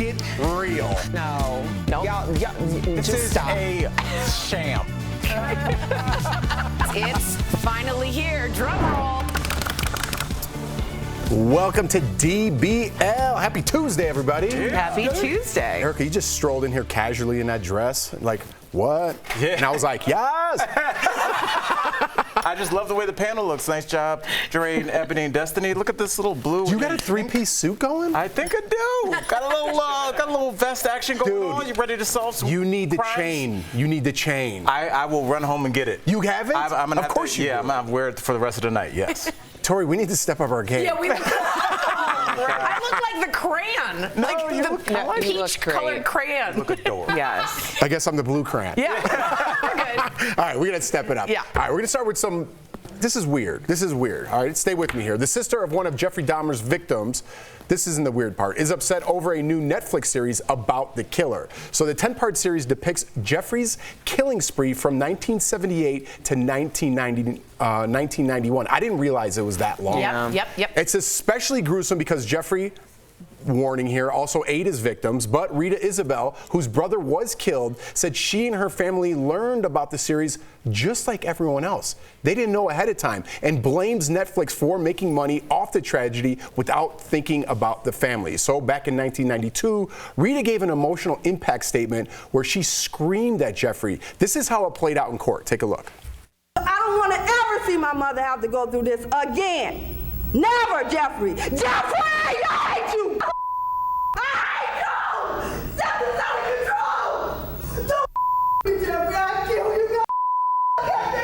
it real. No. This Just is stop. a sham. It's finally here. Drum roll. Welcome to DBL. Happy Tuesday, everybody. Happy Tuesday. Erica, you just strolled in here casually in that dress. Like, what? Yeah. And I was like, yes. I just love the way the panel looks. Nice job, Jermaine, Ebony, and Destiny. Look at this little blue. You got a three-piece suit going? I think I do. Got a little vest action going on. You ready to solve some You need the crimes? chain. You need the chain. I will run home and get it. You have it? I'm gonna Of have course to, you yeah, do. I'm gonna wear it for the rest of the night. Yes. Tori, we need to step up our game. Yeah, we look. I look like the crayon. No, like you the look fine. You look peach-colored great. crayon. Look adorable. Yes. I guess I'm the blue crayon. Yeah, we're good. All right, we're going to step it up. Yeah. All right, we're going to start with some. This is weird. All right, stay with me here. The sister of one of Jeffrey Dahmer's victims, this isn't the weird part, is upset over a new Netflix series about the killer. So the 10-part series depicts Jeffrey's killing spree from 1978 to 1991. I didn't realize it was that long. Yep. It's especially gruesome because Jeffrey, warning here, also ate his victims, but Rita Isabel, whose brother was killed, said she and her family learned about the series just like everyone else. They didn't know ahead of time and blames Netflix for making money off the tragedy without thinking about the family. So back in 1992, Rita gave an emotional impact statement where she screamed at Jeffrey. This is how it played out in court. Take a look. I don't want to ever see my mother have to go through this again. Never, Jeffrey. Jeffrey, I hate you. I hate you. Something's out of control. Don't me, Jeffrey. I'll kill you. I can kill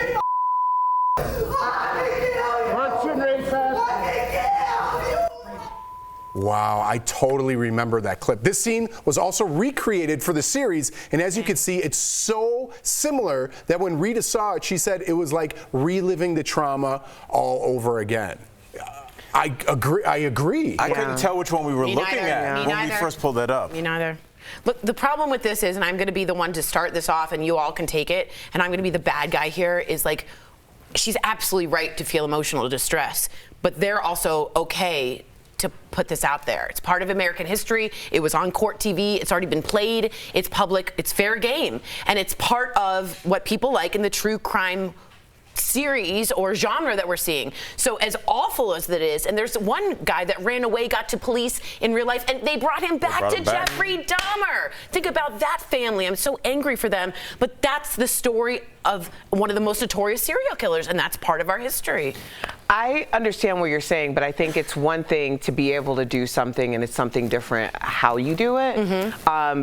you. Wow, I totally remember that clip. This scene was also recreated for the series, and as you can see, it's so similar that when Rita saw it, she said it was like reliving the trauma all over again. I agree. I couldn't tell which one we were Me looking neither. at Me when we neither. first pulled that up. Me neither. Look, the problem with this is, and I'm going to be the one to start this off, and you all can take it, and I'm going to be the bad guy here, is like, she's absolutely right to feel emotional distress, but they're also okay to put this out there. It's part of American history. It was on court TV. It's already been played. It's public. It's fair game. And it's part of what people like in the true crime series or genre that we're seeing. So as awful as that is, and there's one guy that ran away, got to police in real life, and they brought him back to Jeffrey Dahmer. Think about that family. I'm so angry for them. But that's the story of one of the most notorious serial killers, and that's part of our history. I understand what you're saying, but I think it's one thing to be able to do something, and it's something different how you do it.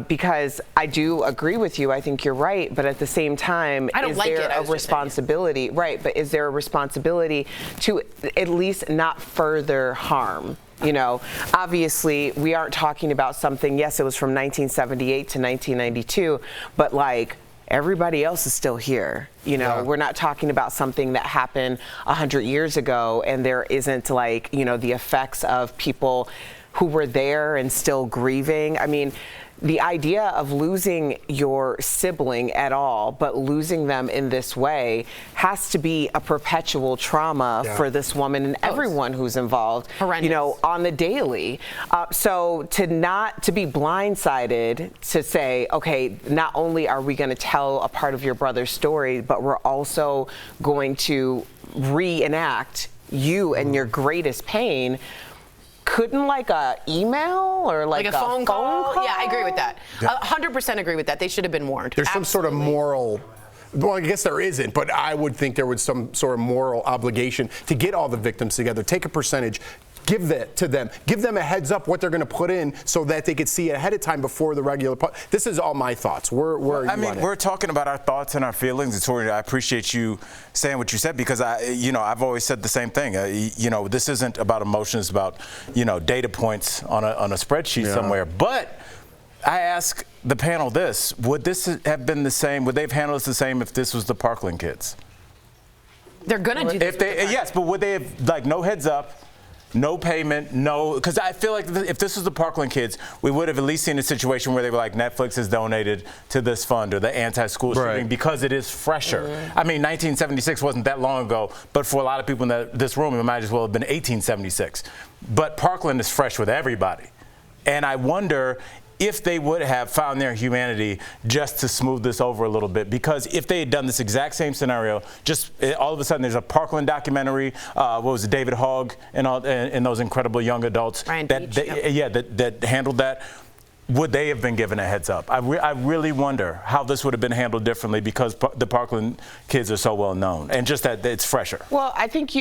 Because I do agree with you. I think you're right, but at the same time, I don't is like there it, I a was just saying. responsibility? Right, but is there a responsibility to at least not further harm? You know, obviously, we aren't talking about something, yes, it was from 1978 to 1992, but like, everybody else is still here. You know, we're not talking about something that happened 100 years ago, and there isn't like, you know, the effects of people who were there and still grieving. I mean, the idea of losing your sibling at all, but losing them in this way, has to be a perpetual trauma for this woman and everyone who's involved. Horrendous. You know, on the daily. So to be blindsided, to say, okay, not only are we going to tell a part of your brother's story, but we're also going to reenact you and your greatest pain. Couldn't like a email or like a phone call? Yeah, I agree with that. 100% agree with that. They should have been warned. There's some sort of moral. Well, I guess there isn't, but I would think there was some sort of moral obligation to get all the victims together, take a percentage, give that to them, give them a heads up what they're going to put in so that they could see it ahead of time before the regular. This is all my thoughts. We're talking about our thoughts and our feelings. And Tori, I appreciate you saying what you said, because I've always said the same thing. This isn't about emotions, about data points on a spreadsheet somewhere. But I ask the panel this: would this have been the same? Would they have handled this the same if this was the Parkland kids? They're gonna do this. Yes, but would they have like no heads up? No payment, no, because I feel like if this was the Parkland kids, we would have at least seen a situation where they were like, Netflix has donated to this fund or the anti-school shooting, because it is fresher. I mean, 1976 wasn't that long ago, but for a lot of people in this room, it might as well have been 1876. But Parkland is fresh with everybody. And I wonder if they would have found their humanity just to smooth this over a little bit. Because if they had done this exact same scenario, just all of a sudden there's a Parkland documentary, what was it, David Hogg and those incredible young adults Ryan that, Beach, that handled that. Would they have been given a heads up? I really wonder how this would have been handled differently because the Parkland kids are so well known, and just that it's fresher. Well, I think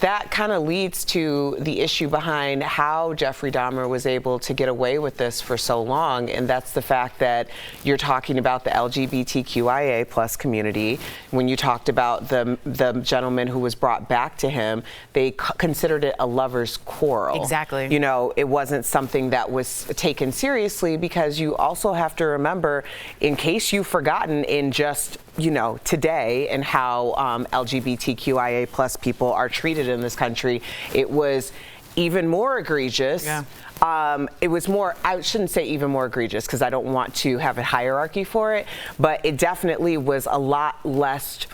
that kind of leads to the issue behind how Jeffrey Dahmer was able to get away with this for so long, and that's the fact that you're talking about the LGBTQIA plus community. When you talked about the gentleman who was brought back to him, they considered it a lover's quarrel. Exactly. You know, it wasn't something that was taken seriously, because you also have to remember, in case you've forgotten, in just today and how LGBTQIA plus people are treated in this country, it was even more egregious. Yeah. It was more, I shouldn't say even more egregious because I don't want to have a hierarchy for it, but it definitely was a lot less,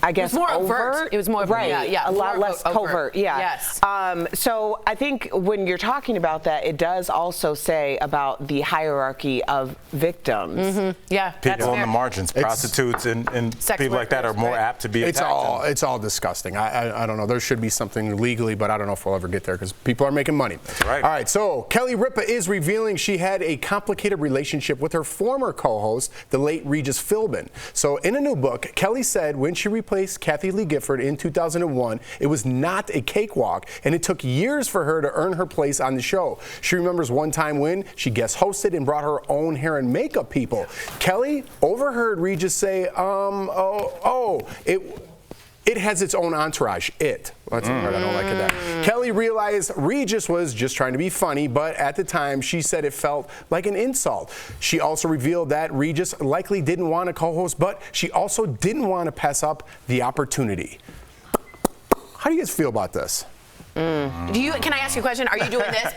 I guess, more overt. overt. It was more overt, right. yeah, a lot less overt. covert. Yeah. Yes. So I think when you're talking about that, it does also say about the hierarchy of victims. Mm-hmm. Yeah, that's People on fair. the margins, prostitutes and Sex people like that are workers, more right. apt to be It's attacked. all disgusting. I don't know. There should be something legally, but I don't know if we'll ever get there because people are making money. That's right. All right. So Kelly Ripa is revealing she had a complicated relationship with her former co-host, the late Regis Philbin. So in a new book, Kelly said when she replaced Kathy Lee Gifford in 2001, it was not a cakewalk, and it took years for her to earn her place on the show. She remembers one time when she guest hosted and brought her own hair and makeup people. Kelly overheard Regis say, it has its own entourage. That's a word I don't like that. Kelly realized Regis was just trying to be funny, but at the time she said it felt like an insult. She also revealed that Regis likely didn't want to co-host, but she also didn't want to pass up the opportunity. How do you guys feel about this? Can I ask you a question? Are you doing this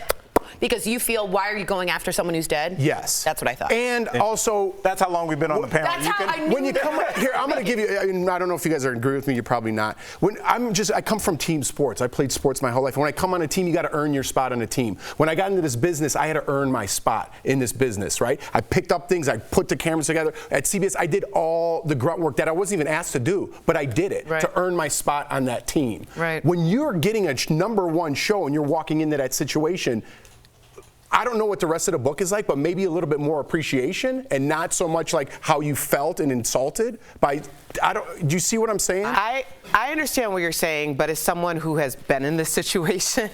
because you feel, why are you going after someone who's dead? Yes. That's what I thought. And also, That's how long we've been on the panel. That's how I knew when you come up here, I'm going to give you, I don't know if you guys are agree with me, you're probably not. I come from team sports. I played sports my whole life. When I come on a team, you got to earn your spot on a team. When I got into this business, I had to earn my spot in this business, right? I picked up things, I put the cameras together. At CBS, I did all the grunt work that I wasn't even asked to do, but I did it to earn my spot on that team. Right. When you're getting a #1 show and you're walking into that situation, I don't know what the rest of the book is like, but maybe a little bit more appreciation and not so much like how you felt and insulted by. Do you see what I'm saying? I understand what you're saying, but as someone who has been in this situation,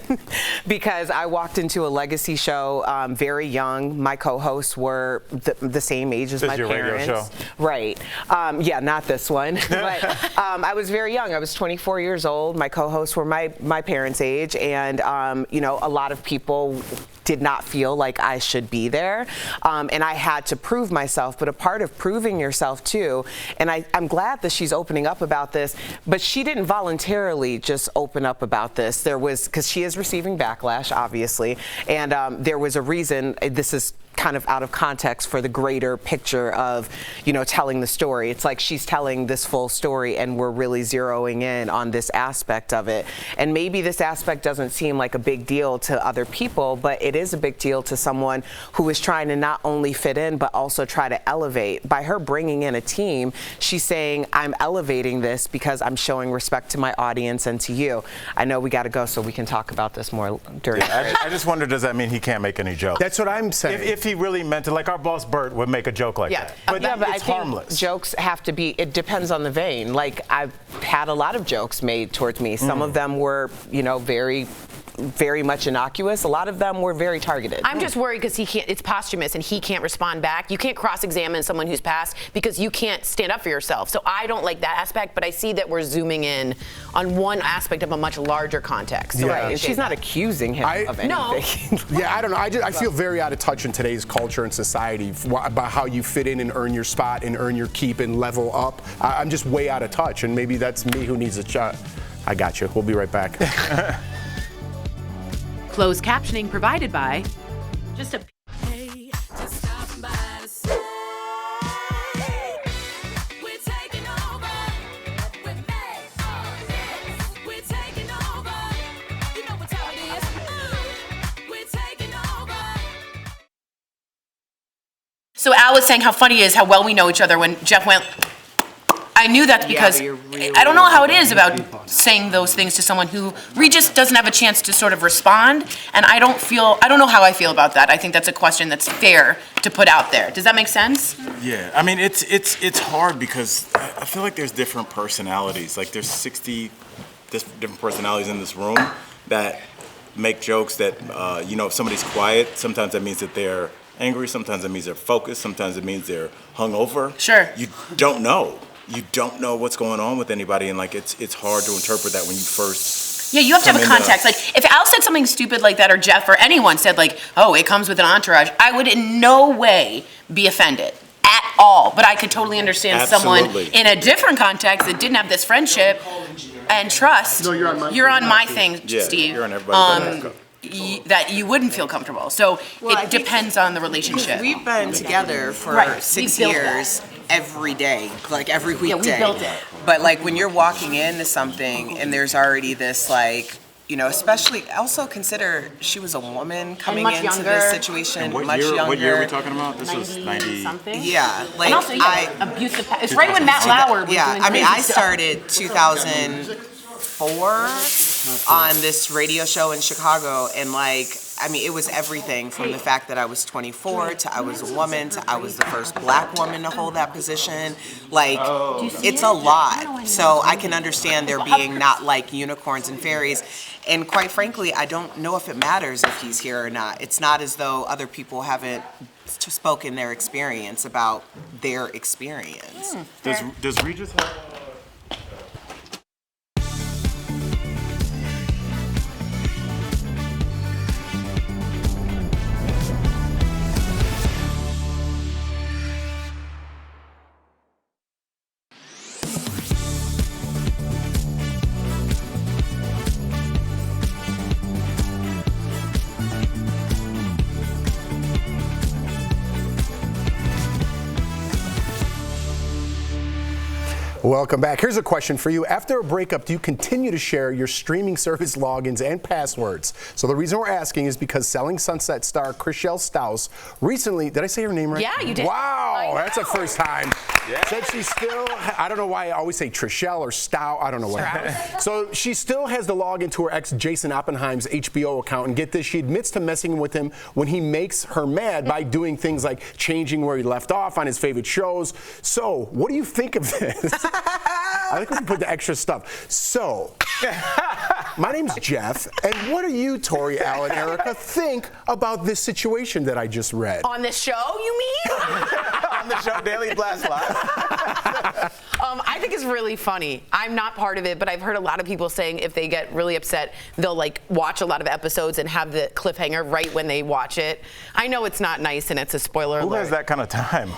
because I walked into a legacy show very young. My co-hosts were the same age as my your parents. radio show. Right. Yeah, not this one. But I was very young. I was 24 years old. My co-hosts were my parents' age, and a lot of people did not feel like I should be there, and I had to prove myself. But a part of proving yourself too, and I'm glad that she's opening up about this, but she didn't voluntarily just open up about this. There was, because she is receiving backlash, obviously, and there was a reason. This is kind of out of context for the greater picture of, telling the story. It's like she's telling this full story and we're really zeroing in on this aspect of it. And maybe this aspect doesn't seem like a big deal to other people, but it is a big deal to someone who is trying to not only fit in, but also try to elevate. By her bringing in a team, she's saying, I'm elevating this because I'm showing respect to my audience and to you. I know we got to go so we can talk about this more during the break. I just wonder, does that mean he can't make any jokes? That's what I'm saying. If he really meant it, like our boss Bert would make a joke like that. But but it's I think harmless. jokes have to be, it depends on the vein. Like, I've had a lot of jokes made towards me. Some of them were, very much innocuous. A lot of them were very targeted. I'm just worried because it's posthumous and he can't respond back. You can't cross-examine someone who's passed because you can't stand up for yourself. So I don't like that aspect, but I see that we're zooming in on one aspect of a much larger context. So Right, and she's not accusing him of anything. No. Yeah, I don't know. I feel very out of touch in today's culture and society about how you fit in and earn your spot and earn your keep and level up. I'm just way out of touch, and maybe that's me who needs a shot. I got you. We'll be right back. Closed captioning provided by Just a So Al was saying how funny it is how well we know each other when Jeff went. I knew that's because I don't know how it is about saying those things to someone who Regis doesn't have a chance to sort of respond, and I don't know how I feel about that. I think that's a question that's fair to put out there. Does that make sense? Yeah, I mean, it's hard because I feel like there's different personalities. Like there's 60 different personalities in this room that make jokes that, if somebody's quiet, sometimes that means that they're angry, sometimes that means they're focused, sometimes it means they're hungover. Sure. You don't know. You don't know what's going on with anybody, and like it's hard to interpret that when you first. Yeah, you have to have a context. Like, if Al said something stupid like that, or Jeff, or anyone said like, "Oh, it comes with an entourage," I would in no way be offended at all. But I could totally understand someone in a different context that didn't have this friendship and trust. No, you're on my. You're on my thing, Yeah, Steve. you're on everybody's that you wouldn't feel comfortable. So it depends on the relationship. We've been together for Right. 6 We built years, every day, like every weekday. Yeah, we built it. But like when you're walking into something and there's already this like, especially also consider she was a woman coming much into younger. this situation, What much year? younger. What year are we talking about? This was 90 something. Yeah, like And also, abusive. It's right when Matt Lauer was yeah, doing I mean, crazy I stuff. started 2004 on this radio show in Chicago, and it was everything from the fact that I was 24 to I was a woman to I was the first black woman to hold that position. Like, it's a lot. So I can understand there being not like unicorns and fairies. And quite frankly, I don't know if it matters if he's here or not. It's not as though other people haven't spoken their experience about their experience. Does Regis have? Welcome back. Here's a question for you. After a breakup, do you continue to share your streaming service logins and passwords? So the reason we're asking is because Selling Sunset star Chrishell Stause recently, did I say her name right? Yeah, you did. Wow, that's a first time. Yeah. Said she still, I don't know why I always say Trishelle or Stow, I don't know what. So she still has the login to her ex Jason Oppenheim's HBO account, and get this, she admits to messing with him when he makes her mad by doing things like changing where he left off on his favorite shows. So what do you think of this? I think we can put the extra stuff. So, my name's Jeff, and what do you, Tori, Al, and Erica, think about this situation that I just read? On this show, you mean? On the show Daily Blast Live. I think it's really funny. I'm not part of it, but I've heard a lot of people saying if they get really upset, they'll like watch a lot of episodes and have the cliffhanger right when they watch it. I know it's not nice and it's a spoiler Who alert. has that kind of time?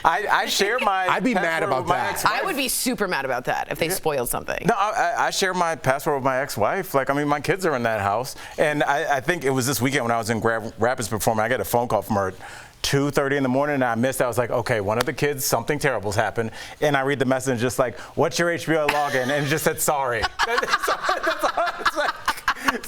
I share my. I'd be mad password about with my that. ex-wife. I would be super mad about that if they spoiled something. No, I share my password with my ex-wife. Like, I mean, my kids are in that house. And I think it was this weekend when I was in Grand Rapids performing, I got a phone call from her at 2:30 in the morning, and I missed. I was like, okay, one of the kids, something terrible's happened. And I read the message just like, what's your HBO login? And it just said, sorry. That's all it's like.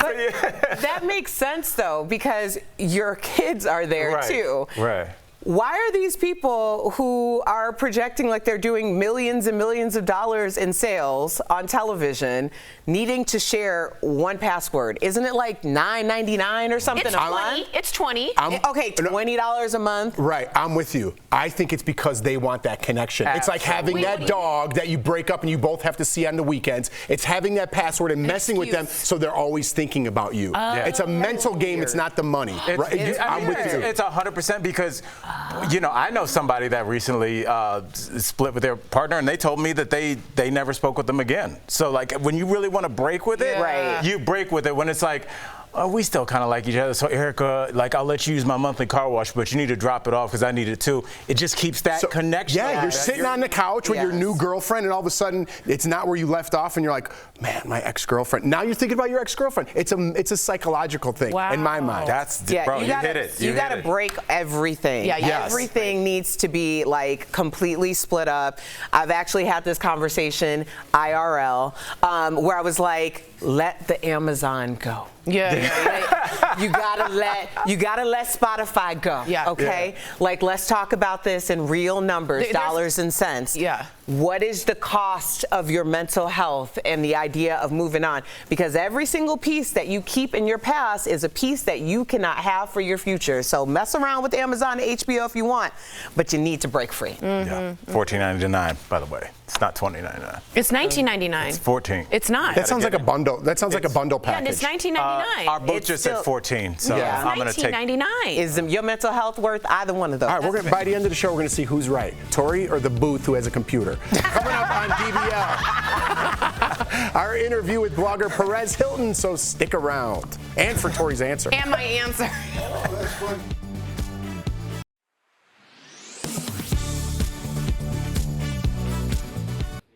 So, yeah. That makes sense though, because your kids are there too. Right. Why are these people who are projecting like they're doing millions and millions of dollars in sales on television needing to share one password? Isn't it like $9.99 or something It's a 20. month? It's 20. Okay, $20 a month. Right, I'm with you. I think it's because they want that connection. It's like having that dog that you break up and you both have to see on the weekends. It's having that password and messing with them so they're always thinking about you. It's a mental game, it's not the money. I'm with you. It's 100% because, I know somebody that recently split with their partner, and they told me that they never spoke with them again. So, like, when you really want to break with it, you break with it. When it's like, oh, we still kind of like each other. So, Erica, like, I'll let you use my monthly car wash, but you need to drop it off because I need it too. It just keeps that connection. Yeah, you're sitting on the couch with your new girlfriend, and all of a sudden, it's not where you left off, and you're like, man, my ex-girlfriend. Now you're thinking about your ex-girlfriend. It's a psychological thing in my mind. Bro, you hit it. You gotta break everything. Everything needs to be like completely split up. I've actually had this conversation IRL where I was like, let the Amazon go. Yeah. You gotta let Spotify go. Yeah. Okay. Like, let's talk about this in real numbers, dollars and cents. Yeah. What is the cost of your mental health and the idea of moving on? Because every single piece that you keep in your past is a piece that you cannot have for your future. So mess around with Amazon and HBO if you want, but you need to break free. Yeah. $14.99, by the way. It's not $20.99. It's $19.99. It's $14. It's not. That sounds like a bundle. That sounds like a bundle Yeah, and package. it's $19.99. Our book It's just said still- 14, so Yeah. I'm gonna take. $19.99. Is your mental health worth either one of those? All right, we're gonna, by the end of the show, we're going to see who's right, Tori or the booth who has a computer. Coming up on DBL, our interview with blogger Perez Hilton, so stick around. And for Tori's answer. And my answer.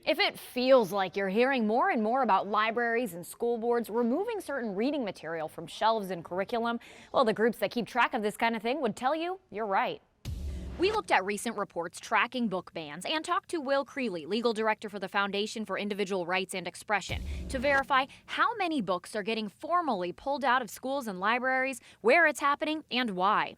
If it feels like you're hearing more and more about libraries and school boards removing certain reading material from shelves and curriculum, well, the groups that keep track of this kind of thing would tell you you're right. We looked at recent reports tracking book bans and talked to Will Creeley, legal director for the Foundation for Individual Rights and Expression, to verify how many books are getting formally pulled out of schools and libraries, where it's happening, and why.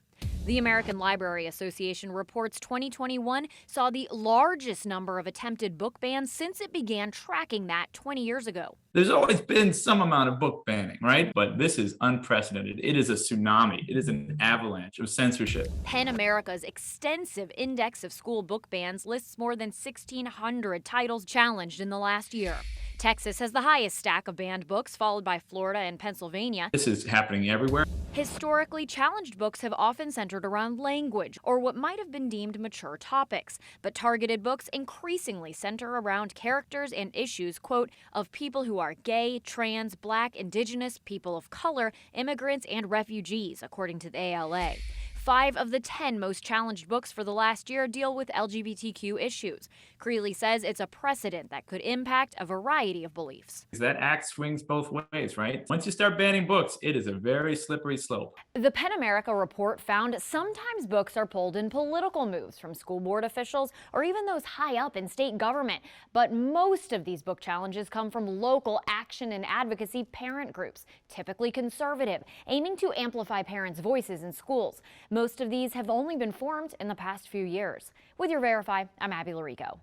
The American Library Association reports 2021 saw the largest number of attempted book bans since it began tracking that 20 years ago. There's always been some amount of book banning, right? But this is unprecedented. It is a tsunami. It is an avalanche of censorship. PEN America's extensive index of school book bans lists more than 1,600 titles challenged in the last year. Texas has the highest stack of banned books, followed by Florida and Pennsylvania. This is happening everywhere. Historically, challenged books have often centered around language or what might have been deemed mature topics, but targeted books increasingly center around characters and issues, quote, of people who are gay, trans, black, indigenous, people of color, immigrants, and refugees, according to the ALA. 5 of the 10 most challenged books for the last year deal with LGBTQ issues. Creeley says it's a precedent that could impact a variety of beliefs. That axe swings both ways, right? Once you start banning books, it is a very slippery slope. The PEN America report found sometimes books are pulled in political moves from school board officials or even those high up in state government. But most of these book challenges come from local action and advocacy parent groups, typically conservative, aiming to amplify parents' voices in schools. Most of these have only been formed in the past few years. With your Verify, I'm Abby Larico.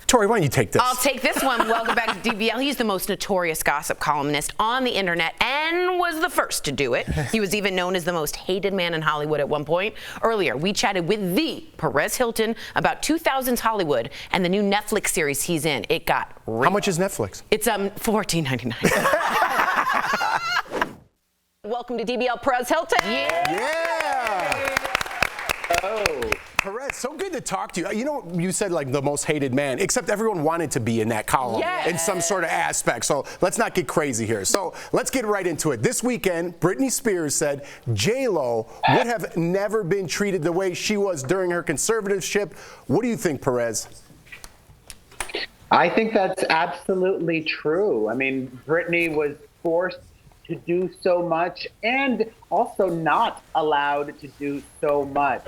Tori, why don't you take this? I'll take this one. Welcome back to DBL. He's the most notorious gossip columnist on the internet and was the first to do it. He was even known as the most hated man in Hollywood at one point. Earlier, we chatted with the Perez Hilton about 2000s Hollywood and the new Netflix series he's in. It got real. How much is Netflix? It's $14.99. Welcome to DBL, Perez Hilton. Yeah. Oh. Perez, so good to talk to you. You know, you said like the most hated man, except everyone wanted to be in that column in some sort of aspect. So let's not get crazy here. So let's get right into it. This weekend, Britney Spears said J-Lo would have never been treated the way she was during her conservatorship. What do you think, Perez? I think that's absolutely true. I mean, Britney was forced to do so much and also not allowed to do so much.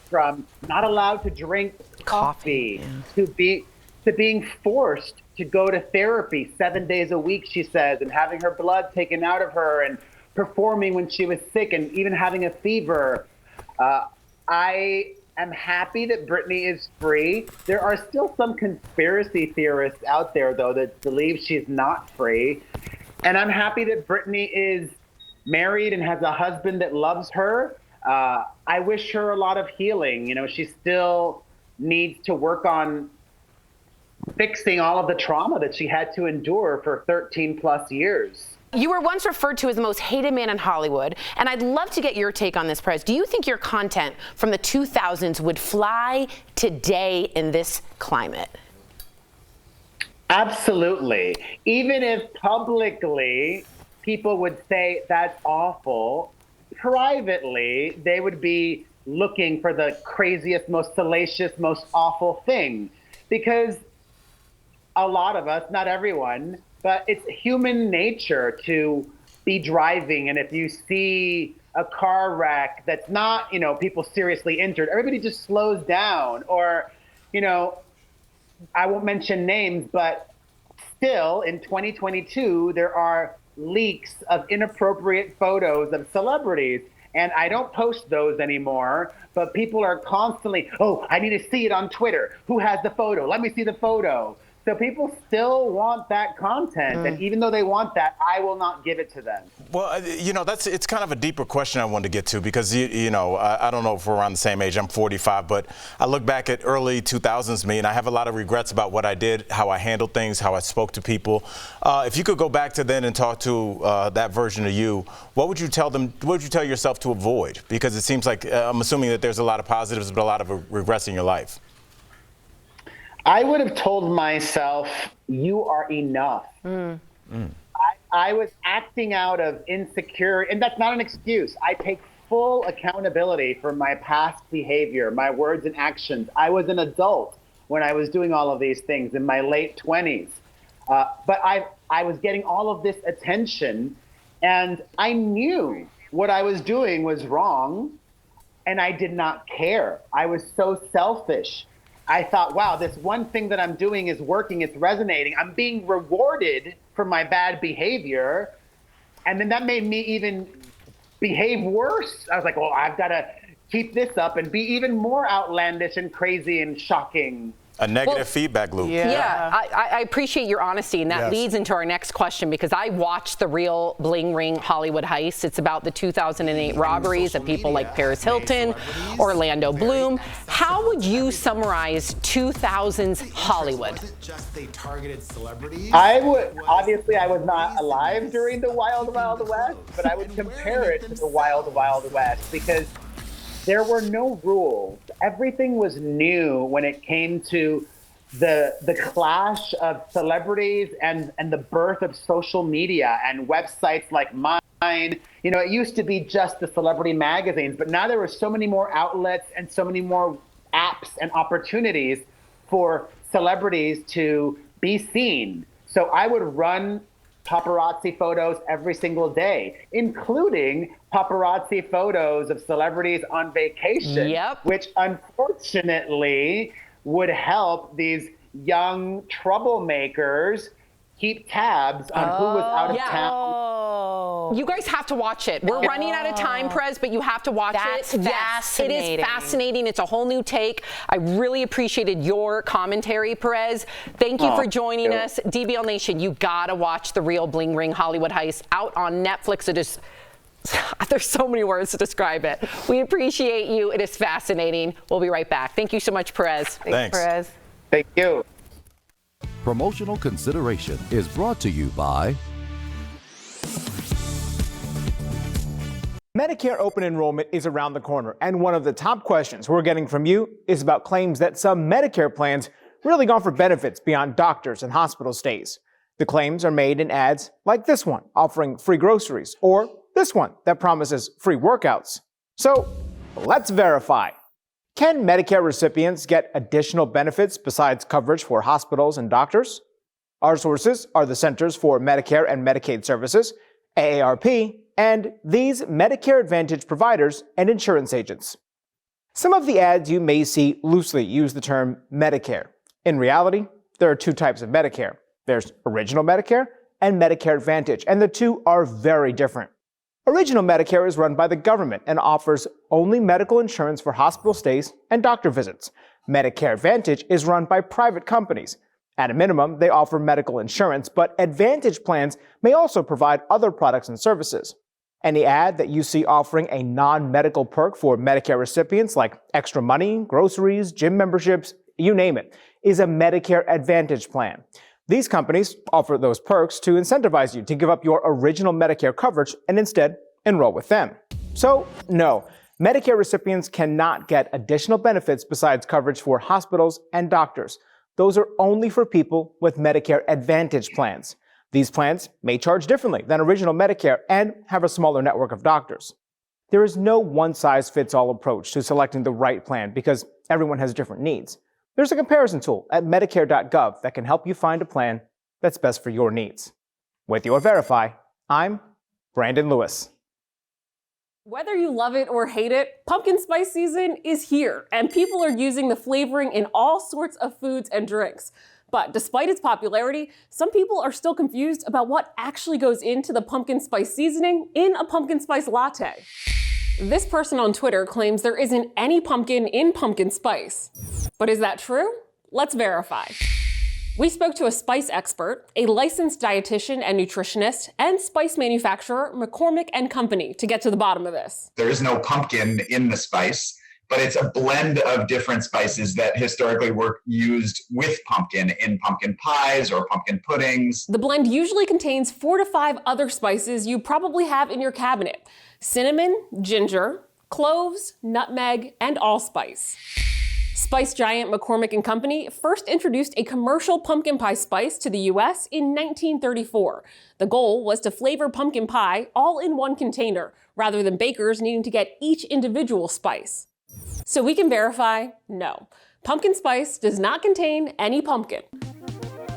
From not allowed to drink coffee to being forced to go to therapy 7 days a week, she says, and having her blood taken out of her and performing when she was sick and even having a fever. I am happy that Britney is free. There are still some conspiracy theorists out there, though, that believe she's not free. And I'm happy that Britney is married and has a husband that loves her. I wish her a lot of healing. You know, she still needs to work on fixing all of the trauma that she had to endure for 13 plus years. You were once referred to as the most hated man in Hollywood, and I'd love to get your take on this, Perez. Do you think your content from the 2000s would fly today in this climate? Absolutely. Even if publicly people would say that's awful, privately, they would be looking for the craziest, most salacious, most awful thing. Because a lot of us, not everyone, but it's human nature to be driving. And if you see a car wreck that's not, you know, people seriously injured, everybody just slows down. Or, you know, I won't mention names, but still in 2022, there are leaks of inappropriate photos of celebrities. And I don't post those anymore, but people are constantly, oh, I need to see it on Twitter. Who has the photo? Let me see the photo. So people still want that content. And even though they want that, I will not give it to them. Well, it's kind of a deeper question I wanted to get to because, I don't know if we're around the same age. I'm 45, but I look back at early 2000s me, and I have a lot of regrets about what I did, how I handled things, how I spoke to people. If you could go back to then and talk to that version of you, what would you tell them? What would you tell yourself to avoid? Because it seems like I'm assuming that there's a lot of positives, but a lot of regrets in your life. I would have told myself, you are enough. I was acting out of insecurity, and that's not an excuse. I take full accountability for my past behavior, my words and actions. I was an adult when I was doing all of these things in my late 20s. But I was getting all of this attention, and I knew what I was doing was wrong, and I did not care. I was so selfish. I thought, wow, this one thing that I'm doing is working, it's resonating. I'm being rewarded for my bad behavior. And then that made me even behave worse. I was like, well, I've got to keep this up and be even more outlandish and crazy and shocking. A negative feedback loop. Yeah, I appreciate your honesty, and that leads into our next question, because I watched the real bling ring Hollywood heist. It's about the 2008 robberies of people like Perez Hilton, Orlando Bloom. How would you summarize 2000's Hollywood? I would, obviously I was not alive during the Wild Wild West, but I would compare it to the Wild Wild West because there were no rules. Everything was new when it came to the clash of celebrities and the birth of social media and websites like mine. You know, it used to be just the celebrity magazines, but now there were so many more outlets and so many more apps and opportunities for celebrities to be seen. So I would run paparazzi photos every single day, including paparazzi photos of celebrities on vacation, which unfortunately would help these young troublemakers keep tabs on who was out of town. You guys have to watch it. We're running out of time, Perez, but you have to watch That's it. fascinating. It is fascinating. It's a whole new take. I really appreciated your commentary, Perez. Thank you for joining us. DBL Nation, you gotta watch The Real Bling Ring Hollywood Heist out on Netflix. It is, there's so many words to describe it. We appreciate you. It is fascinating. We'll be right back. Thank you so much, Perez. Thanks, Perez. Thank you. Promotional consideration is brought to you by Medicare open enrollment is around the corner, and one of the top questions we're getting from you is about claims that some Medicare plans really offer benefits beyond doctors and hospital stays. The claims are made in ads like this one, offering free groceries, or this one that promises free workouts. So let's verify. Can Medicare recipients get additional benefits besides coverage for hospitals and doctors? Our sources are the Centers for Medicare and Medicaid Services, AARP, and these Medicare Advantage providers and insurance agents. Some of the ads you may see loosely use the term Medicare. In reality, there are two types of Medicare. There's Original Medicare and Medicare Advantage, and the two are very different. Original Medicare is run by the government and offers only medical insurance for hospital stays and doctor visits. Medicare Advantage is run by private companies. At a minimum, they offer medical insurance, but Advantage plans may also provide other products and services. Any ad that you see offering a non-medical perk for Medicare recipients like extra money, groceries, gym memberships, you name it, is a Medicare Advantage plan. These companies offer those perks to incentivize you to give up your original Medicare coverage and instead enroll with them. So, no, Medicare recipients cannot get additional benefits besides coverage for hospitals and doctors. Those are only for people with Medicare Advantage plans. These plans may charge differently than Original Medicare and have a smaller network of doctors. There is no one-size-fits-all approach to selecting the right plan because everyone has different needs. There's a comparison tool at Medicare.gov that can help you find a plan that's best for your needs. With your Verify, I'm Brandon Lewis. Whether you love it or hate it, pumpkin spice season is here, and people are using the flavoring in all sorts of foods and drinks. But despite its popularity, some people are still confused about what actually goes into the pumpkin spice seasoning in a pumpkin spice latte. This person on Twitter claims there isn't any pumpkin in pumpkin spice. But is that true? Let's verify. We spoke to a spice expert, a licensed dietitian and nutritionist, and spice manufacturer McCormick & Company to get to the bottom of this. There is no pumpkin in the spice, but it's a blend of different spices that historically were used with pumpkin in pumpkin pies or pumpkin puddings. The blend usually contains 4 to 5 other spices you probably have in your cabinet: cinnamon, ginger, cloves, nutmeg, and allspice. Spice giant McCormick & Company first introduced a commercial pumpkin pie spice to the US in 1934. The goal was to flavor pumpkin pie all in one container, rather than bakers needing to get each individual spice. So we can verify, no, pumpkin spice does not contain any pumpkin.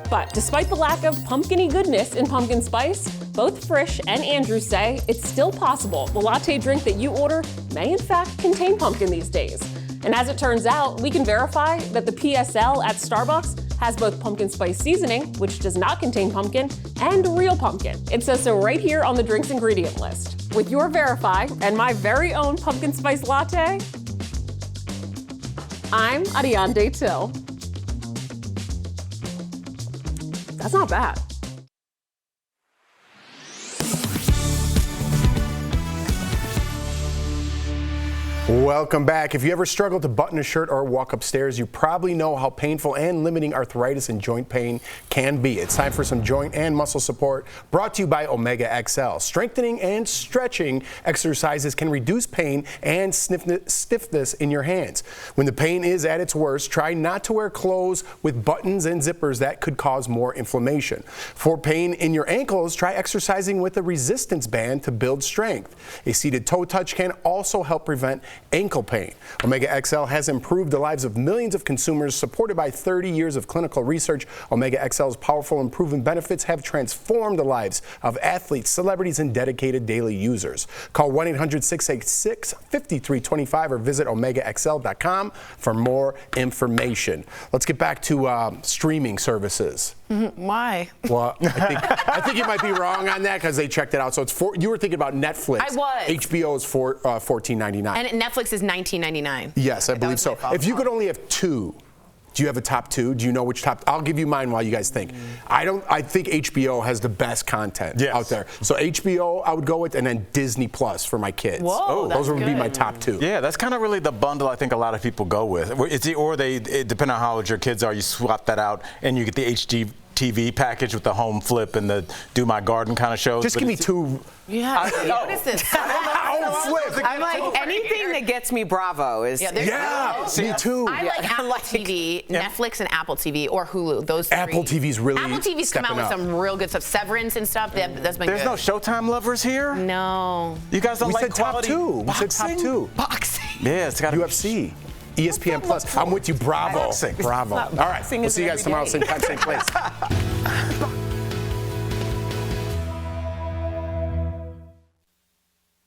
But despite the lack of pumpkin-y goodness in pumpkin spice, both Frisch and Andrew say it's still possible the latte drink that you order may in fact contain pumpkin these days. And as it turns out, we can verify that the PSL at Starbucks has both pumpkin spice seasoning, which does not contain pumpkin, and real pumpkin. It says so right here on the drink's ingredient list. With your Verify and my very own pumpkin spice latte, I'm Ariane Till. That's not bad. Welcome back. If you ever struggle to button a shirt or walk upstairs, you probably know how painful and limiting arthritis and joint pain can be. It's time for some joint and muscle support, brought to you by Omega XL. Strengthening and stretching exercises can reduce pain and stiffness in your hands. When the pain is at its worst, try not to wear clothes with buttons and zippers that could cause more inflammation. For pain in your ankles, try exercising with a resistance band to build strength. A seated toe touch can also help prevent ankle pain. Omega XL has improved the lives of millions of consumers, supported by 30 years of clinical research. Omega XL's powerful and proven benefits have transformed the lives of athletes, celebrities, and dedicated daily users. Call 1-800-686-5325 or visit OmegaXL.com for more information. Let's get back to streaming services. Why? Well, I think you might be wrong on that because they checked it out. So you were thinking about Netflix. I was. HBO is $14.99. And Netflix is $19.99. Yes, I believe so. If you could only have two, do you have a top two? Do you know which top? I'll give you mine while you guys think. I think HBO has the best content out there. So HBO I would go with, and then Disney Plus for my kids. Whoa, those would be my top two. Yeah, that's kind of really the bundle I think a lot of people go with. Depending on how old your kids are, you swap that out and you get the HD TV package with the home flip and the Do My Garden kind of shows. Just give me two. Yeah. What is this? I'm like, anything that gets me Bravo is. Yeah, me too. I like Apple TV, Netflix, and Apple TV, or Hulu. Those three. Apple TV's really Apple TV's come out with some real good stuff. Severance and stuff. That's been There's good. no Showtime lovers here? No. You guys don't like top two. We said top two. Boxing. Yeah, it's got UFC. ESPN Plus. I'm with you, Bravo. Bravo. All right. We'll see you guys tomorrow, same time, same place.